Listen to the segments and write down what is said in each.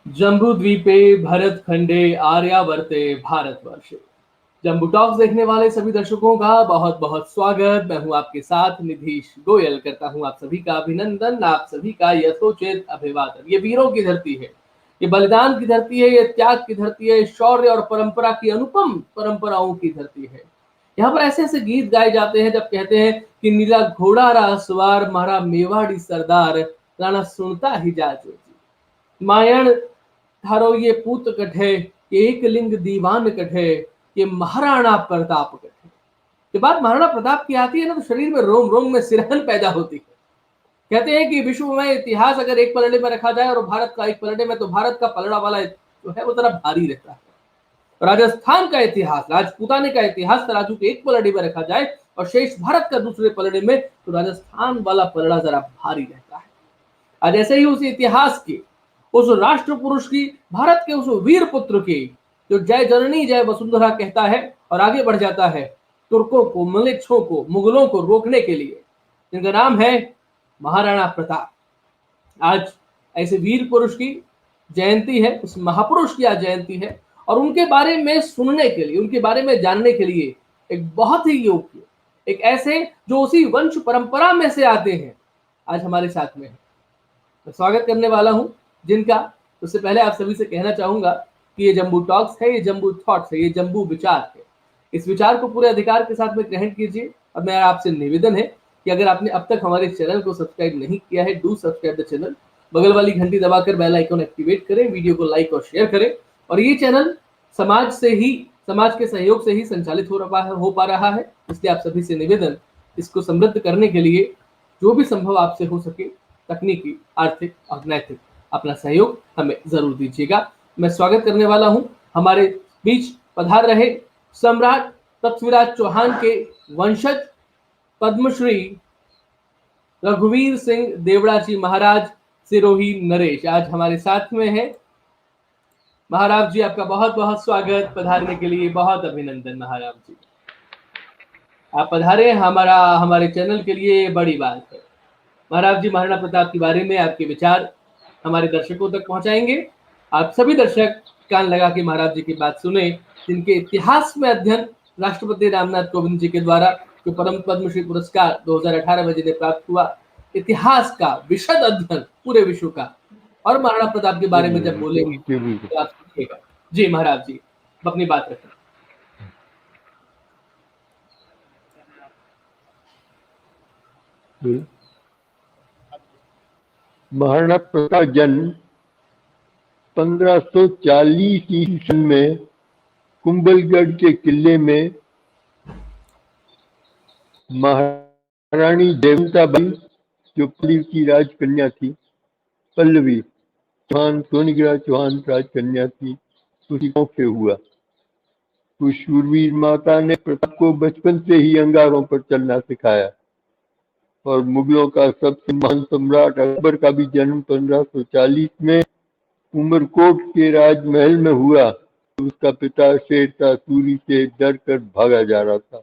जम्बूद्वीपे भरतखंडे आर्यावर्ते भारतवर्षे। जम्बू टॉक्स देखने वाले सभी दर्शकों का बहुत बहुत स्वागत। मैं हूं आपके साथ निधीश गोयल। करता हूं आप सभी का अभिनंदन, आप सभी का यथोचित अभिवादन। ये वीरों की धरती है, ये बलिदान की धरती है, ये त्याग की धरती है, शौर्य और परंपरा की अनुपम परंपराओं की धरती है। यहाँ पर ऐसे ऐसे गीत गाए जाते हैं जब कहते हैं कि नीला घोड़ा रहा सवार, मारा मेवाड़ी सरदार, राणा सुनता ही जा जोजी। मायण थारो ये पूत कठे, ये एक लिंग दीवान कठे, ये महाराणा प्रताप कठे। जब बात महाराणा प्रताप की आती है ना, तो शरीर में रोम रोम में सिरहन पैदा होती है। कहते हैं कि विश्व में इतिहास अगर एक पलड़े में रखा जाए और भारत का एक पलड़े में, तो भारत का पलड़ा वाला जो है वो जरा भारी रहता है। राजस्थान का इतिहास, राजपूताने का इतिहास तराजू के एक पलड़े में रखा जाए और शेष भारत का दूसरे पलड़े में, तो राजस्थान वाला पलड़ा जरा भारी रहता है। आज ऐसे ही उस इतिहास की, उस राष्ट्र पुरुष की, भारत के उस वीर पुत्र की, जो जय जननी जय वसुंधरा कहता है और आगे बढ़ जाता है तुर्कों को, मलेच्छों को, मुगलों को रोकने के लिए, जिनका नाम है महाराणा प्रताप। आज ऐसे वीर पुरुष की जयंती है, उस महापुरुष की आज जयंती है। और उनके बारे में सुनने के लिए, उनके बारे में जानने के लिए एक बहुत ही योग्य, एक ऐसे जो उसी वंश परंपरा में से आते हैं, आज हमारे साथ में है। मैं स्वागत करने वाला हूं जिनका। उससे पहले आप सभी से कहना चाहूंगा कि ये जम्बू टॉक्स है, ये जम्बू थॉट्स है, ये जम्बू विचार है। इस विचार को पूरे अधिकार के साथ में ग्रहण कीजिए। और मेरा आपसे निवेदन है कि अगर आपने अब तक हमारे चैनल को सब्सक्राइब नहीं किया है, डू सब्सक्राइब द चैनल। बगल वाली घंटी दबाकर बेल आइकन एक्टिवेट करें, वीडियो को लाइक और शेयर करें। और ये चैनल समाज से ही, समाज के सहयोग से ही संचालित हो पा रहा है, इसलिए आप सभी से निवेदन, इसको समृद्ध करने के लिए जो भी संभव आपसे हो सके, तकनीकी, आर्थिक और नैतिक, अपना सहयोग हमें जरूर दीजिएगा। मैं स्वागत करने वाला हूं हमारे बीच पधार रहे सम्राट पृथ्वीराज चौहान के वंशज पद्मश्री रघुवीर सिंह देवड़ा जी महाराज सिरोही नरेश आज हमारे साथ में है। महाराज जी, आपका बहुत बहुत स्वागत, पधारने के लिए बहुत अभिनंदन। महाराज जी आप पधारे, हमारे चैनल के लिए बड़ी बात है। महाराज जी महाराणा प्रताप के बारे में आपके विचार हमारे दर्शकों तक पहुंचाएंगे। आप सभी दर्शक कान लगा के महाराज जी की बात सुने, जिनके इतिहास में अध्ययन राष्ट्रपति रामनाथ कोविंद जी के द्वारा जो परम पद्मश्री पुरस्कार 2018 में जिन्हें प्राप्त हुआ, इतिहास का विशद अध्ययन पूरे विश्व का, और महाराणा प्रताप के बारे में जब बोलेंगे तो आप सुनिएगा। जी महाराज जी, अपनी बात रखें। महाराणा प्रताप जन्म 1540 ईस्वी में कुंभलगढ़ के किले में महारानी देवताबाई, जो पल्लवी की राजकन्या थी, पल्लवी चौहान, सोनीग्रा चौहान राजकन्या थी, उसी गांव से हुआ। उस शूरवीर माता ने प्रताप को बचपन से ही अंगारों पर चलना सिखाया। और मुगलों का सबसे महान सम्राट अकबर का भी जन्म 1540 में उमरकोट के राजमहल में हुआ। उसका पिता शेरशाह सूरी से डर कर भागा जा रहा था।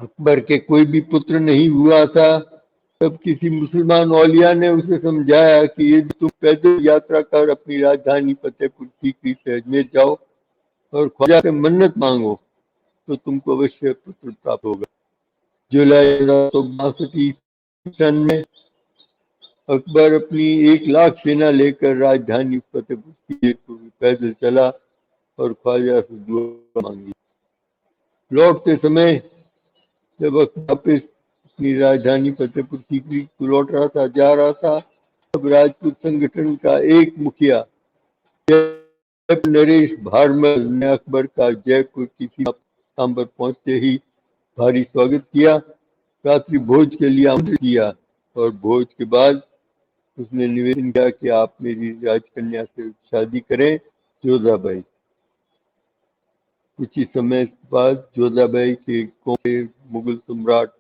अकबर के कोई भी पुत्र नहीं हुआ था। तब किसी मुसलमान औलिया ने उसे समझाया कि यदि तुम पैदल यात्रा कर अपनी राजधानी फतेहपुर सीकरी से अजमेर जाओ और ख्वाजा से मन्नत मांगो तो तुमको अवश्य पुत्र प्राप्त होगा। जुलाई 1562 ईस्वी सन में अकबर अपनी 1,00,000 सेना लेकर राजधानी फतेहपुर सीकरी पैदल चला और ख्वाजा से दुआ मांगी। लौटते समय जब वापिस अपनी राजधानी फतेहपुर सीकरी को लौट रहा था, जा रहा था, तब राजपूत संगठन का एक मुखिया नरेश भारमल ने अकबर का जयपुर की सीमा पर पहुंचते ही भारी स्वागत किया, रात्रि भोज के लिए आमंत्रित किया और भोज के बाद उसने निवेदन किया कि आप मेरी राजकन्या से शादी करें, जोधाबाई। कुछ ही समय बाद जोधाबाई के मुगल सम्राट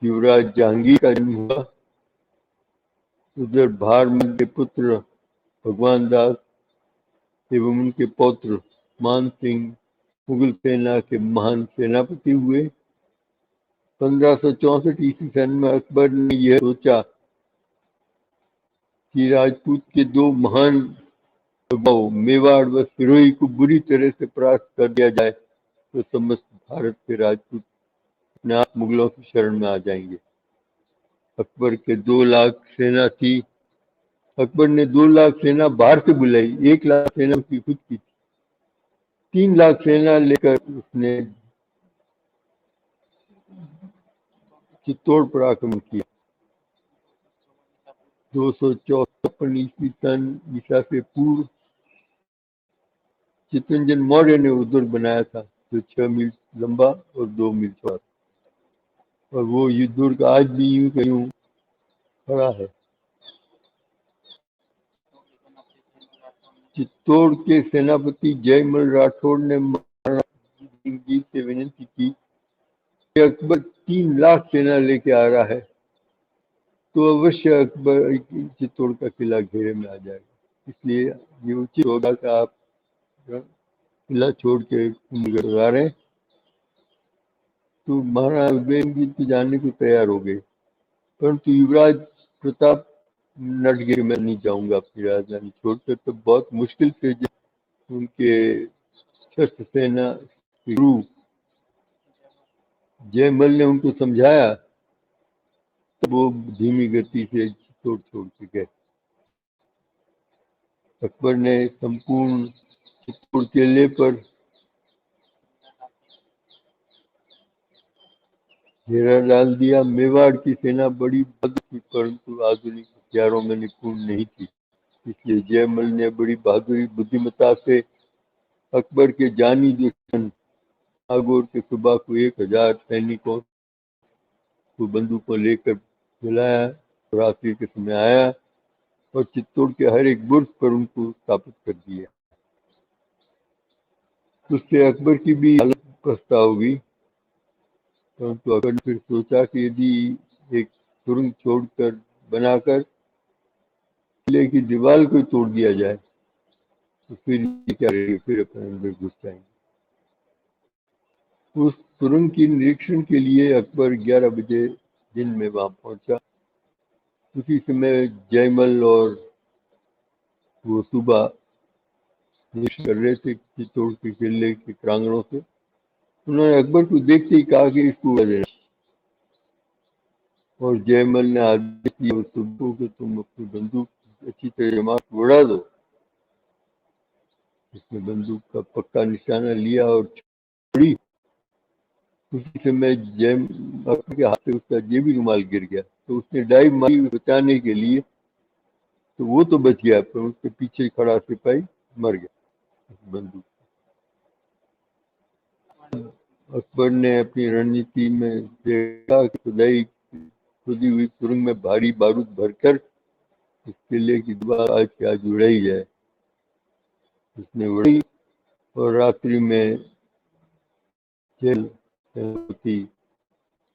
युवराज जहांगीर का जन्म हुआ। उधर भारमल के पुत्र भगवान दास एवं उनके पौत्र मान सिंह मुगल सेना के महान सेनापति हुए। 1564 ईस्वी सन में अकबर ने यह सोचा कि राजपूत के दो महान प्रभाव मेवाड़ व सिरोही को बुरी तरह से परास्त कर दिया जाए तो समस्त भारत के राजपूत अपने आप मुगलों की शरण में आ जाएंगे। अकबर के 2 लाख सेना थी। अकबर ने 2 लाख सेना बाहर से बुलाई, 1 लाख सेना उसकी खुद की थी। 3 लाख सेना लेकर उसने चित्तौड़ पर आक्रमण किया। 254 ईस्वी सन ईसा से पूर्व चित्तरंजन मौर्य ने वो दुर्ग बनाया था, जो 6 मील लंबा और 2 मील चौड़ा, और वो ये दुर्ग आज भी यूं का यूं खड़ा है। चित्तौड़ के सेनापति जयमल राठौड़ ने महाराणा प्रताप जी से विनती की कि अकबर 3 लाख सेना लेके आ रहा है तो अवश्य अकबर चित्तौड़ का किला घेरे में आ जाएगा, इसलिए ये उचित होगा कि आप किला छोड़ के आ रहे हैं। तो महाराणा उदयन तो जाने को तैयार हो गए, परंतु युवराज प्रताप नट गए, मैं नहीं जाऊंगा अपनी राजधानी छोड़कर। तो बहुत मुश्किल से उनके शस्त्र सेना गुरु जयमल ने उनको समझाया, तो वो धीमी गति से चित्तौड़ छोड़ के गए। अकबर ने संपूर्ण चित्तौड़ किले पर घेरा डाल दिया। मेवाड़ की सेना बड़ी बहादुर थी, परंतु आधुनिक हथियारों में निपुण नहीं थी, इसलिए जयमल ने बड़ी बहादुरी बुद्धिमत्ता से अकबर के जानी दुश्मन नागौर के सुबह को 1000 सैनिकों को बंदूकों लेकर बुलाया, रात्रि के समय आया और चित्तौड़ के हर एक बुर्ज पर उनको स्थापित कर दिया। उससे अकबर की भी हालत खस्ता होगी, परंतु अकबर ने फिर सोचा कि यदि एक सुरंग छोड़कर बनाकर किले की दीवार को तोड़ दिया जाए तो फिर क्या रहेगा, फिर अपने अंदर घुस जाएंगे। उस सुरंग की निरीक्षण के लिए अकबर 11 बजे दिन में वहां पहुंचा। उसी समय जयमल और वो सुबह निरीक्षण कर रहे थे चित्तौड़ के किले के प्रांगणों से। उन्होंने अकबर को देखते ही कहा कि इसको उड़ा देना, और जयमल ने आदेश दिया उस सुबह को कि तुम अपनी बंदूक अच्छी तरह जमा उड़ा दो। उसने बंदूक का पक्का निशाना लिया और छोड़ी। उसी समय अकबर के हाथ से उसका जेबी रुमाल गिर गया, तो उसने डाइव मारी बचाने के लिए, तो वो तो बच गया, पर उसके पीछे खड़ा सिपाही मर गया बंदूक। अकबर ने अपनी रणनीति में देखा कि खुदी हुई सुरंग में भारी बारूद भरकर इस किले की दीवार आज के आज उड़ाई जाए। उसने उड़ाई और रात्रि में सेनापति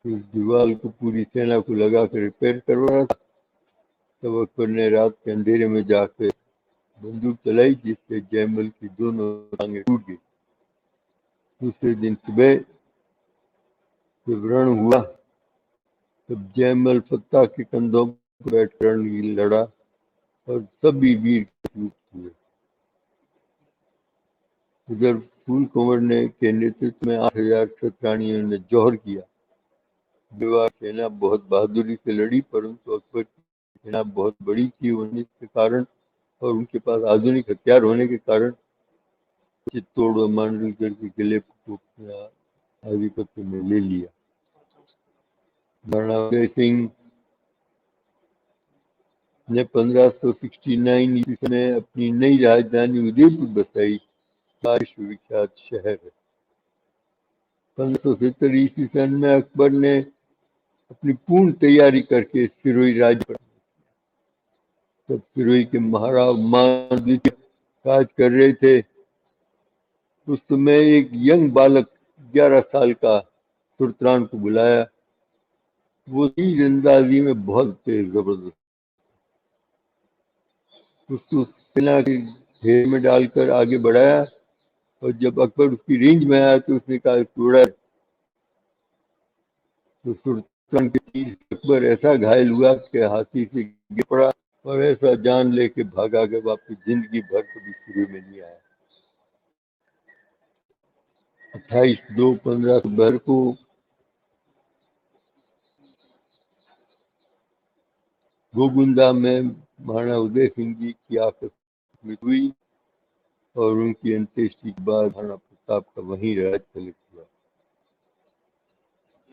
इस दीवार को पूरी सेना को लगाकर रिपेयर करवा रहा था। तब अकबर ने रात के अंधेरे में जाकर बंदूक चलाई, जिससे जयमल की दोनों टांगें टूट गई। दूसरे दिन सुबह जब रण हुआ तब जयमल फत्ता के कंधों पर बैठकर रण लड़ा और सभी वीर हुए। उधर फूल कुंवर ने के नेतृत्व में 8000 क्षत्राणियों ने जौहर किया। मेवाड़ सेना बहुत बहादुरी से लड़ी, परंतु अकबर की सेना बहुत बड़ी थी होने के कारण और उनके पास आधुनिक हथियार होने के कारण चित्तौड़ और मांडलगढ़ के किले को आधिपत्य में ले लिया। महाराणा उदय सिंह ने 1569 ईस्वी में अपनी नई राजधानी उदयपुर बसाई, विश्वविख्यात शहर है। 1570 ईस्वी सन में अकबर ने अपनी पूर्ण तैयारी करके सिरोही राज्य पर, तब सिरोही के महाराज द्वितीय राज कर रहे थे। उस समय एक यंग बालक 11 साल का सुरत्रान को बुलाया। वो तीरंदाजी में बहुत तेज जबरदस्त, उसको सेना के घेरे में डालकर आगे बढ़ाया, और जब अकबर उसकी रेंज में आया तो उसने कहा उड़ा। तो सुल्तान के तीर अकबर ऐसा घायल हुआ कि हाथी से गिर पड़ा और ऐसा जान लेके भागा के वापस जिंदगी भर कभी शुरू में नहीं आया। 28/2/15 को गोगुंदा में महाराणा उदय सिंह जी की आकस्मिक हुई और उनकी अंत्येष्टि के बाद महाराणा प्रताप का वहीं राज चलित हुआ।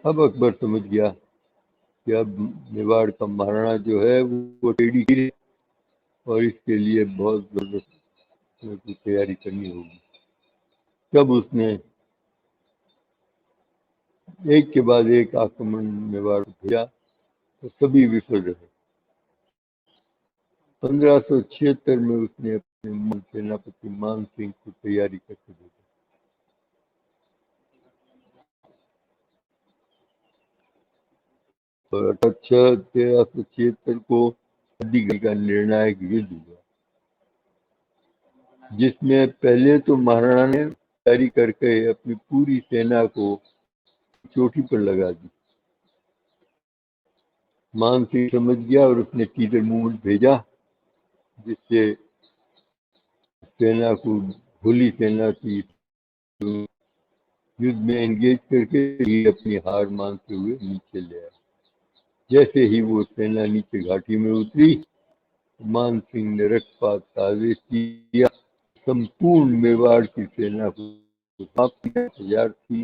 अब अकबर समझ गया कि अब मेवाड़ का महाराणा जो है वो टेढ़ी गिरे और इसके लिए बहुत जबरदस्त तैयारी करनी होगी। तब उसने एक के बाद एक आक्रमण मेवाड़ को भेजा तो सभी विफल रहे। 1576 में उसने अपने सेनापति मान सिंह को तैयारी करके भेजा। और 1376 को अलीगढ़ का निर्णायक युद्ध हुआ, जिसमें पहले तो महाराणा ने तैयारी करके अपनी पूरी सेना को चोटी पर लगा दी। मान सिंह समझ गया और उसने टीडर मूवमेंट भेजा, जिससे सेना को भूली सेना की युद्ध में एंगेज करके ही अपनी हार मानते हुए नीचे ले आया। जैसे ही वो सेना नीचे घाटी में उतरी, मान सिंह ने रक्तपात का आदेश दिया। संपूर्ण मेवाड़ की सेना को समाप्त किया। 1000 थी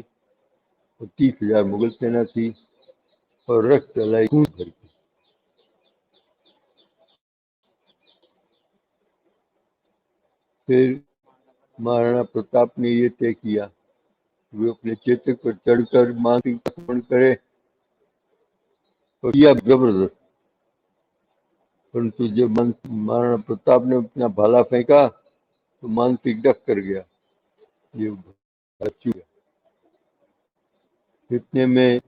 और 30,000 मुगल सेना थी और रक्त अलाई खून भर गई। फिर महाराणा प्रताप ने ये तय किया वे अपने चेतक पर चढ़कर मान सिंह का आक्रमण करे और किया जबरदस्त। परंतु जब महाराणा प्रताप ने अपना भाला फेंका तो मान सिंह डक कर गया। ये बच गया। इतने में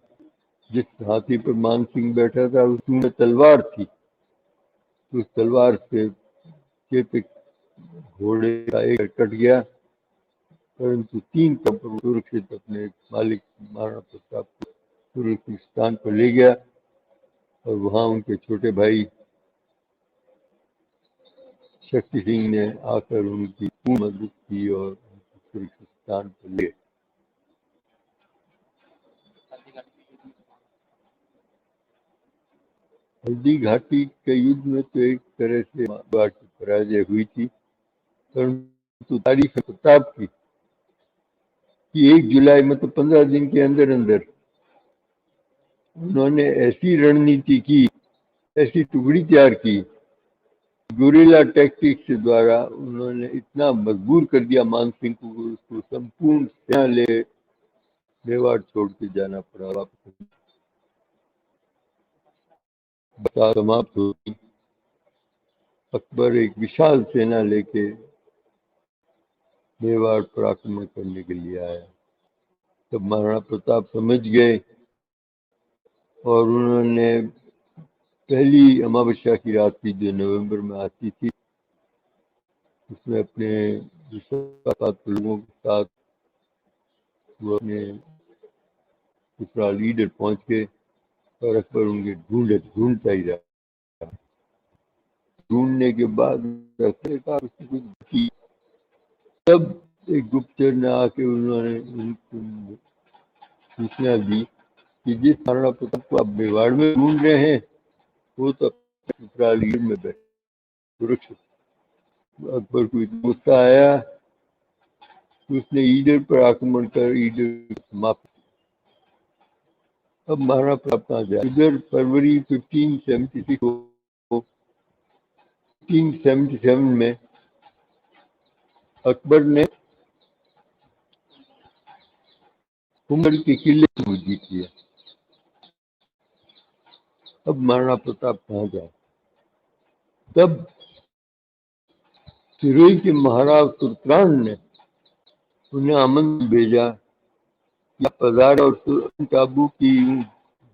जिस हाथी पर मान सिंह बैठा था उसमें तलवार थी। उस तलवार से चेतक घोड़े का एक कट गया, परंतु 3 कपड़ सुरक्षित अपने मालिक महाराणा प्रताप को सुरक्षित स्थान पर ले गया और वहां उनके छोटे भाई शक्ति सिंह ने आकर उनकी पूर्ण मदद की और सुरक्षित स्थान पर ले। हल्दी घाटी के युद्ध में तो एक तरह से मेवाड़ की पराजय हुई थी, परंतु तारीख प्रताप की कि 1 जुलाई में तो 15 दिन के अंदर अंदर उन्होंने ऐसी रणनीति की, ऐसी टुकड़ी तैयार की, गुरिल्ला टैक्टिक्स के द्वारा उन्होंने इतना मजबूर कर दिया मान सिंह को, उसको संपूर्ण सेना ले मेवाड़ छोड़ के जाना पड़ा। वापस बता समाप्त हुई। अकबर एक विशाल सेना लेके मेवाड़ पर आक्रमण करने के लिए आया। तब महाराणा प्रताप समझ गए और उन्होंने पहली अमावस्या की रात की जो नवंबर में आती थी, उसमें अपने लोगों के साथ वो अपने दूसरा लीडर पहुंच के और अकबर उनके ढूंढता ही रहा। ढूंढने के बाद तब एक गुप्तचर ने आके उन्होंने उनको सूचना दी कि जिस महाराणा प्रताप को आप मेवाड़ में ढूंढ रहे हैं वो तो दूसरा लीडर में बैठे सुरक्षित। अकबर को इतना गुस्सा आया कि उसने ईडर पर आक्रमण कर ईडर समाप्त। अब महाराणा प्रताप कहाँ जाए? इधर फरवरी 1576 को 1577 में अकबर ने कुंभल के किले को जीत लिया। अब महाराणा प्रताप कहाँ जाए? तब सिरोही के महाराज तुर्करान ने उन्हें आमंत्रण भेजा कि पधार और काबू की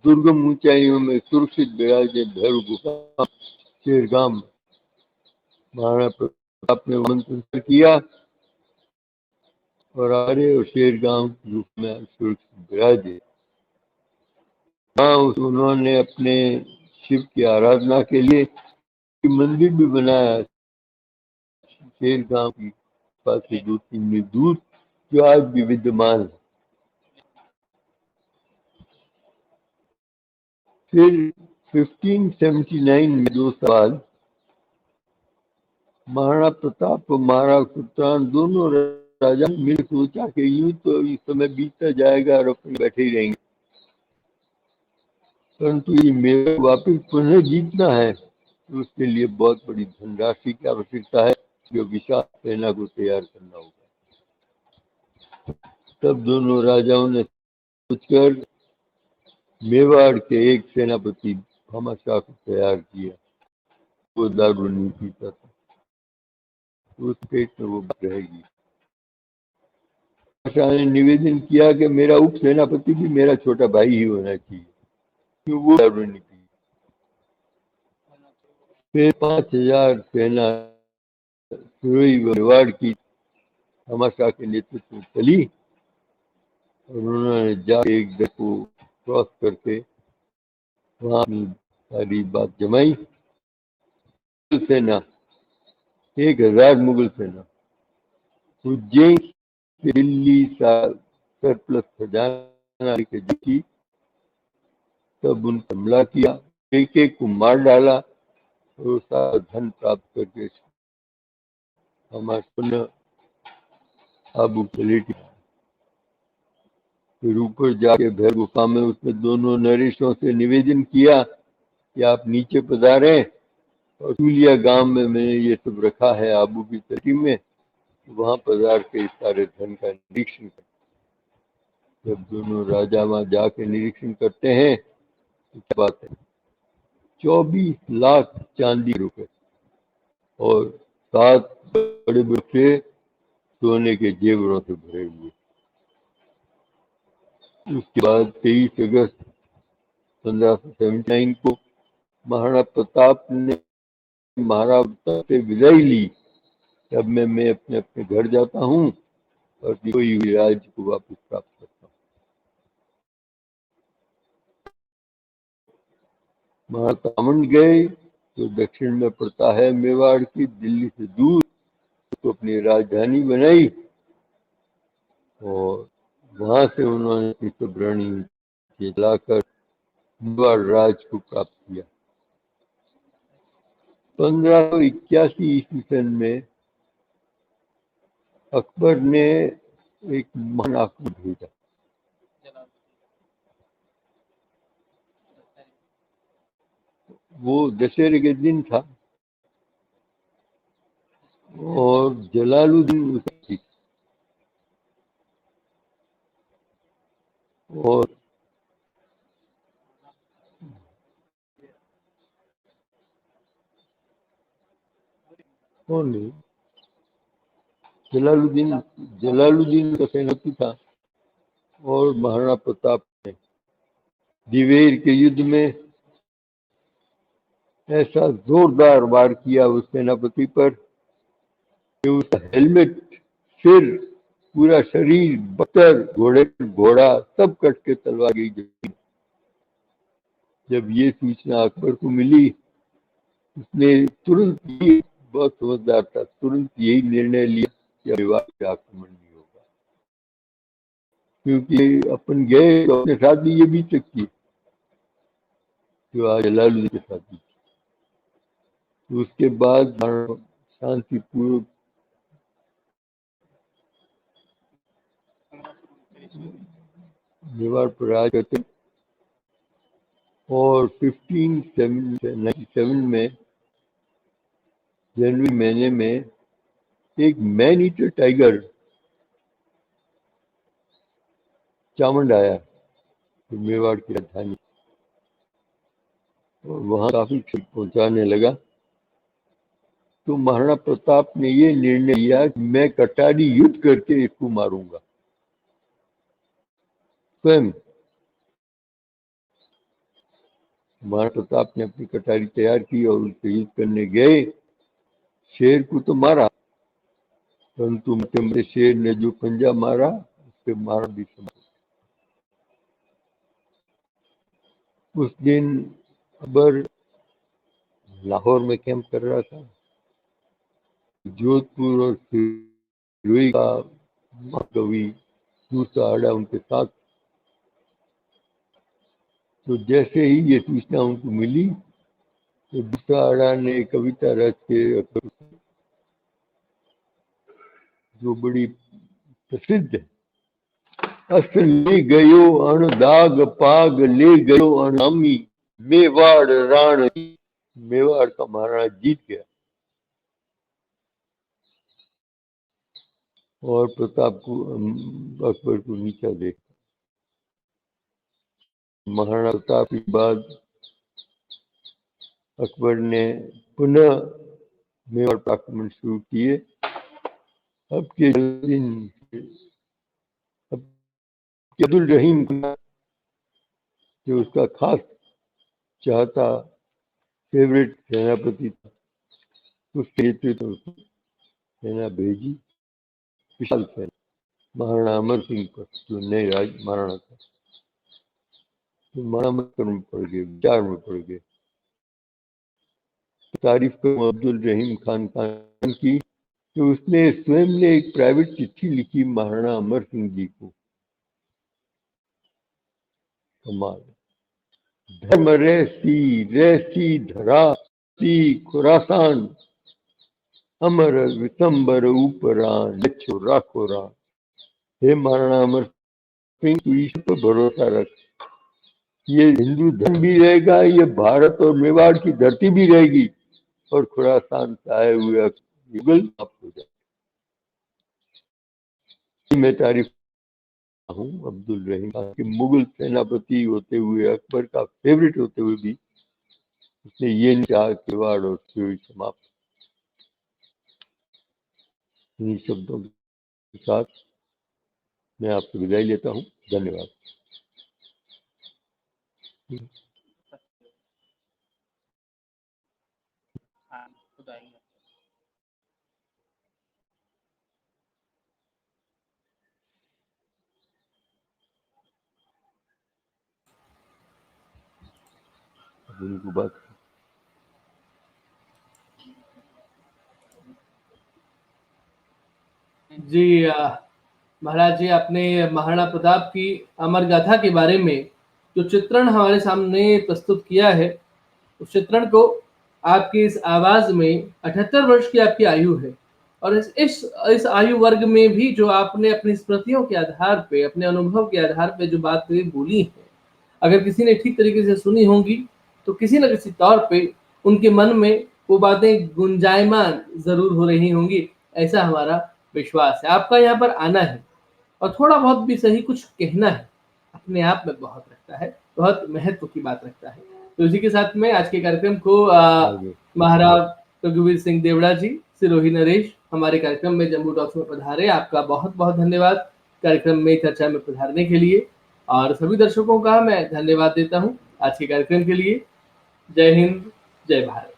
दुर्गम ऊंचाइयों में सुरक्षित विराजे भैरव गुफा शेरगाम। महाराणा प्रताप ने आमंत्रण किया और आर्य और शेरगांव रूप में सुरक्षित विराजे। वहाँ उन्होंने अपने शिव की आराधना के लिए मंदिर भी बनाया शेर गांव की पास से 2-3 मील दूर, जो आज भी विद्यमान है। फिर 1579 में 2 साल महाराणा प्रताप और महाराणा सुल्तान दोनों राजा मिल सोचा कि यूं तो इस समय बीतता जाएगा और अपने बैठे ही रहेंगे, परंतु ये मेरा वापिस पुनः जीतना है तो उसके लिए बहुत बड़ी धनराशि की आवश्यकता है, जो विशाल सेना को तैयार करना होगा। तब दोनों राजाओं ने सोचकर मेवाड़ के एक सेनापति भामाशाह को तैयार किया। वो दारू नहीं पीता था, उस पेट में वो बात रहेगी। भामाशाह ने निवेदन किया कि मेरा उप सेनापति भी मेरा छोटा भाई ही होना चाहिए, क्यों वो दारू नहीं पी। फिर 5000 सेना मेवाड़ की भामाशाह के नेतृत्व में चली और उन्होंने जाके एक डर को क्रॉस करके वहां सारी बात जमाई। सेना 1000 मुगल सेना उज्जैन से दिल्ली सरप्लस खजाना लेके जीती। तब उन हमला किया, एक एक को मार डाला और सारा धन प्राप्त करके हमारे पुनः आबू पलेटी। फिर ऊपर जाके भैर गुफा में उसने दोनों नरेशों से निवेदन किया कि आप नीचे पधारें और सूलिया गांव में मैंने ये सब रखा है आबू की तटी में, वहां पधार के इस सारे धन का निरीक्षण कर। जब दोनों राजा वहां जाके निरीक्षण करते हैं तो क्या बात है, 24 लाख चांदी रुपए और 7 बड़े बड़े सोने के जेवरों से भरे हुए। उसके बाद 23 अगस्त 1579 को महाराणा प्रताप ने महाराणा से विदाई ली। तब मैं अपने अपने घर जाता हूँ और खोई हुई राज्य को वापस प्राप्त करता हूँ। महाराणा तामन गए तो दक्षिण में पड़ता है मेवाड़ की, दिल्ली से दूर, तो अपनी राजधानी बनाई और वहां से उन्होंने चित्तौड़गढ़ चलाकर मेवाड़ राज को प्राप्त किया। 1581 ईस्वी सन में अकबर ने एक महान आक्रमण भेजा। वो दशहरे के दिन था और जलालुद्दीन उसकी और कौन नहीं, जलालुद्दीन का सेनापति था। और महाराणा प्रताप ने दिवेर के युद्ध में ऐसा जोरदार वार किया उस सेनापति पर कि उसका हेलमेट, सिर, पूरा शरीर, बतर, घोड़ा सब कट के तलवार गई जमीन। जब ये सूचना अकबर को मिली, उसने तुरंत ही, बहुत समझदार था, तुरंत यही निर्णय लिया कि मेवाड़ पे आक्रमण नहीं होगा, क्योंकि अपन गए तो अपने साथ भी ये भी तक की जो आज जलालुद्दीन के साथ भी। तो उसके बाद शांतिपूर्वक मेवाड़ पर राज करते और 1597 में जनवरी महीने में एक मैन ईटर टाइगर चामुंड आया तो मेवाड़ की राजधानी और वहां काफी क्षति पहुंचाने लगा। तो महाराणा प्रताप ने ये निर्णय लिया कि मैं कटारी युद्ध करके इसको मारूंगा स्वयं। महाराणा प्रताप ने अपनी कटारी तैयार की और उससे युद्ध करने गए। शेर को तो मारा, परंतु मोटे शेर ने जो पंजा मारा उससे मारा भी संभव। उस दिन अकबर लाहौर में कैंप कर रहा था। जोधपुर और सिरोही का महाकवि दूसरा आड़ा उनके साथ। तो जैसे ही ये सूचना उनको मिली तो दूसरा आड़ा ने कविता रच के जो बड़ी प्रसिद्ध है, अस ले गयो अण दाग पाग ले गयो अणामी मेवाड़ राण। मेवाड़ का महाराणा जीत गया और प्रताप को अकबर को नीचा देख। महाराणा प्रताप के बाद अकबर ने पुनः मेवाड़ पर आक्रमण शुरू किए। अब के दिन अब्दुल रहीम जो उसका खास चाहता फेवरेट सेनापति था, उसके नेतृत्व में सेना भेजी, विशाल सेना, महाराणा अमर सिंह पर, जो नए राज महाराणा था। तो महाराणा में पड़ गए, विचार में पड़ गए। तारीफ करूं अब्दुल रहीम खान की, तो उसने स्वयं ने एक प्राइवेट चिट्ठी लिखी महाराणा अमर सिंह जी को। कमाल। धर्म रहसी धरा सी खुरासान, अमर विसंबर ऊपरान लच्छो राखो रान। हे महाराणा अमर सिंह, तू ईश्वर पर भरोसा रख, ये हिंदू धर्म भी रहेगा, ये भारत और मेवाड़ की धरती भी रहेगी, और खुरासान से आए हुए मुगल समाप्त हो जाए। मैं तारीफ हूँ अब्दुल रहीम खान के, मुगल सेनापति होते हुए, अकबर का फेवरेट होते हुए भी उसने ये नहीं कहा कि मेवाड़ और सिरोही समाप्त। इन्हीं शब्दों के साथ मैं आपसे विदाई लेता हूँ। धन्यवाद। उनको बात जी महाराज जी, आपने महाराणा प्रताप की अमर गाथा के बारे में जो चित्रण हमारे सामने प्रस्तुत किया है, उस चित्रण को आपकी इस आवाज में 78 वर्ष की आपकी आयु है, और इस आयु वर्ग में भी जो आपने अपनी स्मृतियों के आधार पे, अपने अनुभव के आधार पे जो बातें बोली हैं, अगर किसी ने ठीक तरीके से सुनी होंगी तो किसी न किसी तौर पे उनके मन में वो बातें गुंजायमान जरूर हो रही होंगी, ऐसा हमारा विश्वास है। आपका यहाँ पर आना है और थोड़ा बहुत भी सही कुछ कहना है, अपने आप में बहुत रखता है, बहुत महत्व की बात रखता है। तो इसी के साथ में आज के कार्यक्रम को महाराज रघुवीर सिंह देवड़ा जी, सिरोही नरेश हमारे कार्यक्रम में जम्बू टॉक्स में पधारे। आपका बहुत बहुत धन्यवाद कार्यक्रम में चर्चा में पधारने के लिए, और सभी दर्शकों का मैं धन्यवाद देता हूँ आज के कार्यक्रम के लिए। जय हिंद, जय भारत।